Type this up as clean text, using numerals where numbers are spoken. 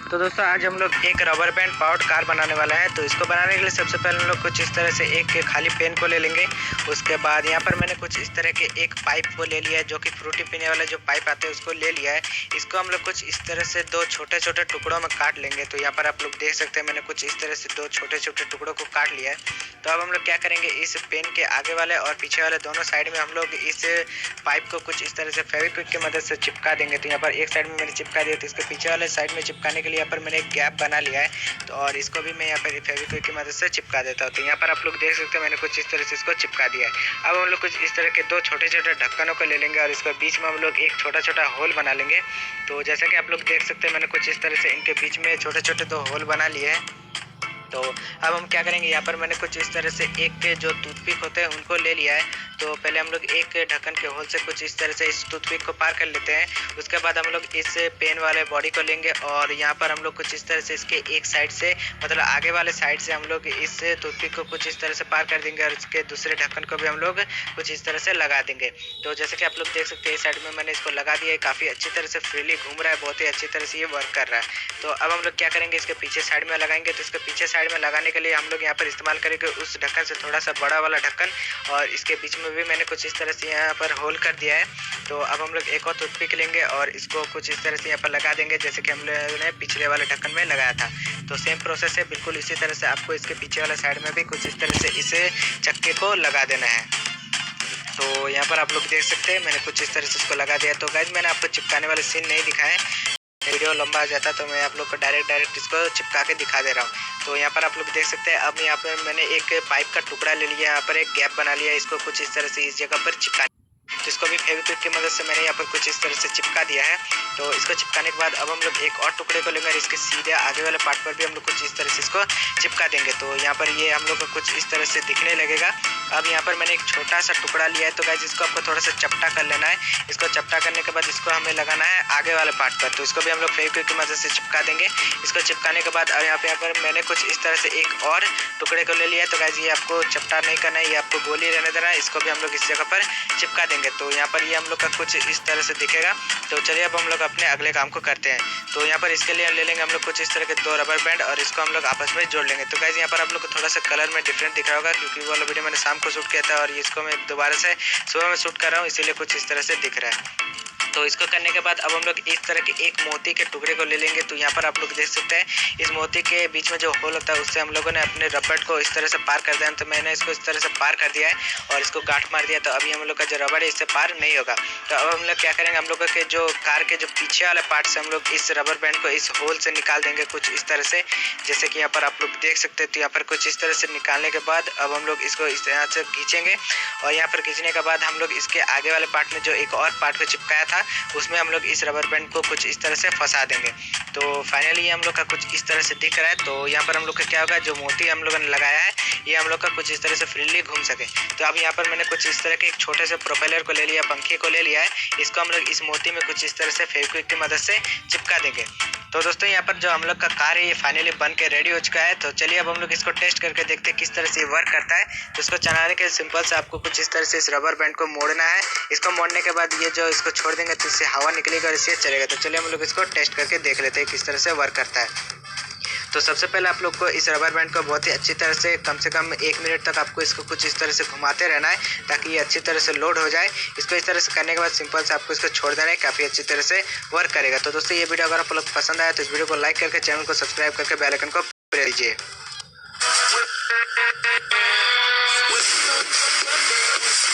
तो दोस्तों आज हम लोग एक रबर बैंड पावर्ड कार बनाने वाला है। तो इसको बनाने के लिए सबसे पहले हम लोग कुछ इस तरह से एक खाली पेन को ले लेंगे। उसके बाद यहाँ पर मैंने कुछ इस तरह के एक पाइप को ले लिया है, जो कि फ्रूटी पीने वाला जो पाइप आते हैं उसको ले लिया है। इसको हम लोग कुछ इस तरह से दो छोटे छोटे टुकड़ों में काट लेंगे। तो यहाँ पर आप लोग देख सकते हैं मैंने कुछ इस तरह से दो छोटे छोटे टुकड़ों को काट लिया है। तो अब हम लोग क्या करेंगे, इस पेन के आगे वाले और पीछे वाले दोनों साइड में हम लोग इस पाइप को कुछ इस तरह से फेविक्विक की मदद से चिपका देंगे। तो यहाँ पर एक साइड में मैंने चिपका दिया, तो इसके पीछे वाले साइड में चिपकाने के लिए यहाँ पर मैंने एक गैप बना लिया है। तो और इसको भी मैं यहाँ पर फेविक्विक की मदद से चिपका देता हूँ। तो यहाँ पर आप लोग देख सकते हैं मैंने कुछ इस तरह से इसको चिपका दिया है। अब हम लोग कुछ इस तरह के दो छोटे छोटे ढक्कनों को ले लेंगे और इसके बीच में हम लोग एक छोटा छोटा होल बना लेंगे। तो जैसा कि आप लोग देख सकते हैं मैंने कुछ इस तरह से इनके बीच में छोटे छोटे दो होल बना लिए हैं। तो अब हम क्या करेंगे, यहाँ पर मैंने कुछ इस तरह से एक के जो टूथपिक होते हैं उनको ले लिया है। तो पहले हम लोग एक ढक्कन के होल से कुछ इस तरह से इस टूथपिक को पार कर लेते हैं। उसके बाद हम लोग इस पेन वाले बॉडी को लेंगे और यहाँ पर हम लोग कुछ इस तरह से इसके एक साइड से मतलब आगे वाले साइड से हम लोग इस टूथपिक को कुछ इस तरह से पार कर देंगे और इसके दूसरे ढक्कन को भी हम लोग कुछ इस तरह से लगा देंगे। तो जैसे कि आप लोग देख सकते हैं इस साइड में मैंने इसको लगा दिया है, काफ़ी अच्छी तरह से फ्रीली घूम रहा है, बहुत ही अच्छी तरह से ये वर्क कर रहा है। तो अब हम लोग क्या करेंगे, इसके पीछे साइड में लगाएंगे। तो इसके पीछे साइड में लगाने के लिए हम लोग यहाँ पर इस्तेमाल करेंगे उस ढक्कन से थोड़ा सा बड़ा वाला ढक्कन, और इसके बीच में भी मैंने कुछ इस तरह से यहाँ पर होल कर दिया है। तो अब हम लोग एक और टूथपिक लेंगे और इसको कुछ इस तरह से यहाँ पर लगा देंगे, जैसे कि हम लोगों ने पिछले वाले ढक्कन में लगाया था। तो सेम प्रोसेस है, बिल्कुल इसी तरह से आपको इसके पीछे वाले साइड में भी कुछ इस तरह से इस चक्के को लगा देना है। तो यहाँ पर आप लोग देख सकते हैं मैंने कुछ इस तरह से इसको लगा दिया। तो गाइस मैंने आपको चिपकाने वाले सीन नहीं दिखाए, वीडियो लंबा आ जाता तो मैं आप लोग को डायरेक्ट इसको चिपका के दिखा दे रहा हूँ। तो यहाँ पर आप लोग देख सकते हैं अब यहाँ पर मैंने एक पाइप का टुकड़ा ले लिया, यहाँ पर एक गैप बना लिया, इसको कुछ इस तरह से इस जगह पर चिपका, तो इसको भी फेविक्विक की मदद से मैंने यहाँ पर कुछ इस तरह से चिपका दिया है। तो इसको चिपकाने के बाद अब हम लोग एक और टुकड़े को लेंगे और इसके सीधे आगे वाले पार्ट पर भी हम लोग कुछ इस तरह से इसको चिपका देंगे। तो यहाँ पर ये हम लोग को कुछ इस तरह से दिखने लगेगा। अब यहाँ पर मैंने एक छोटा सा टुकड़ा लिया है, तो गाइस इसको आपको थोड़ा सा चपटा कर लेना है। इसको चपटा करने के बाद इसको हमें लगाना है आगे वाले पार्ट पर, तो इसको भी हम लोग फेविक्विक की मदद से चिपका देंगे। इसको चिपकाने के बाद अब यहाँ पर मैंने कुछ इस तरह से एक और टुकड़े को ले लिया है। तो गाइस ये आपको चपटा नहीं करना है, ये आपको गोली रहने देना है। इसको भी हम लोग इस जगह पर चिपका देंगे। तो यहाँ पर ये हम लोग का कुछ इस तरह से दिखेगा। तो चलिए अब हम लोग अपने अगले काम को करते हैं। तो यहाँ पर इसके लिए ले लेंगे हम लोग कुछ इस तरह के दो रबर बैंड और इसको हम लोग आपस में जोड़ लेंगे। तो गाइस यहाँ पर आप लोग को थोड़ा सा कलर में डिफरेंट दिख रहा होगा, क्योंकि वो वाला वीडियो मैंने शाम को शूट किया था और इसको मैं दोबारा से सुबह में शूट कर रहा हूँ, इसीलिए कुछ इस तरह से दिख रहा है। तो इसको करने के बाद अब हम लोग इस तरह के एक मोती के टुकड़े को ले लेंगे। तो यहाँ पर आप लोग देख सकते हैं इस मोती के बीच में जो होल होता है उससे हम लोगों ने अपने रबड़ को इस तरह से पार कर दिया। तो मैंने इसको इस तरह से पार कर दिया है और इसको गांठ मार दिया। तो अभी हम लोग का जो रबड़ है इससे पार नहीं होगा। तो अब हम लोग क्या करेंगे, हम लोगों के जो कार के जो पीछे वाले पार्ट से हम लोग इस रबर बैंड को इस होल से निकाल देंगे कुछ इस तरह से, जैसे कि यहाँ पर आप लोग देख सकते हैं। तो यहाँ पर कुछ इस तरह से निकालने के बाद अब हम लोग इसको इस तरह से खींचेंगे और यहाँ पर खींचने के बाद हम लोग इसके आगे वाले पार्ट में जो एक और पार्ट को चिपकाया था उसमें हम लोग इस रबर बैंड को कुछ इस तरह से फंसा देंगे। तो फाइनली ये हम लोग का कुछ इस तरह से दिख रहा है। तो यहाँ पर हम लोग का क्या होगा, जो मोती हम लोगों ने लगाया है ये हम लोग का कुछ इस तरह से फ्रीली घूम सके। तो अब यहाँ पर मैंने कुछ इस तरह के एक छोटे से प्रोपेलर को ले लिया, पंखे को ले लिया है। इसको हम लोग इस मोती में कुछ इस तरह से फेविक्विक की मदद से चिपका देंगे। तो दोस्तों यहाँ पर जो हम लोग का कार है ये फाइनली बन के रेडी हो चुका है। तो चलिए अब हम लोग इसको टेस्ट करके देखते हैं किस तरह से ये वर्क करता है। तो इसको चलाने के सिंपल से आपको कुछ इस तरह से इस रबर बैंड को मोड़ना है। इसको मोड़ने के बाद ये जो इसको छोड़ देंगे तो इससे हवा निकलेगा और इससे चलेगा। तो चलिए हम लोग इसको टेस्ट करके देख लेते हैं किस तरह से वर्क करता है। तो सबसे पहले आप लोग को इस रबर बैंड को बहुत ही अच्छी तरह से कम 1 मिनट तक आपको इसको कुछ इस तरह से घुमाते रहना है ताकि ये अच्छी तरह से लोड हो जाए। इसको इस तरह से करने के बाद सिंपल से आपको इसको छोड़ देना है, काफ़ी अच्छी तरह से वर्क करेगा। तो दोस्तों ये वीडियो अगर आप लोग पसंद आया तो इस वीडियो को लाइक करके चैनल को सब्सक्राइब करके बेल आइकन को प्रेस कीजिए।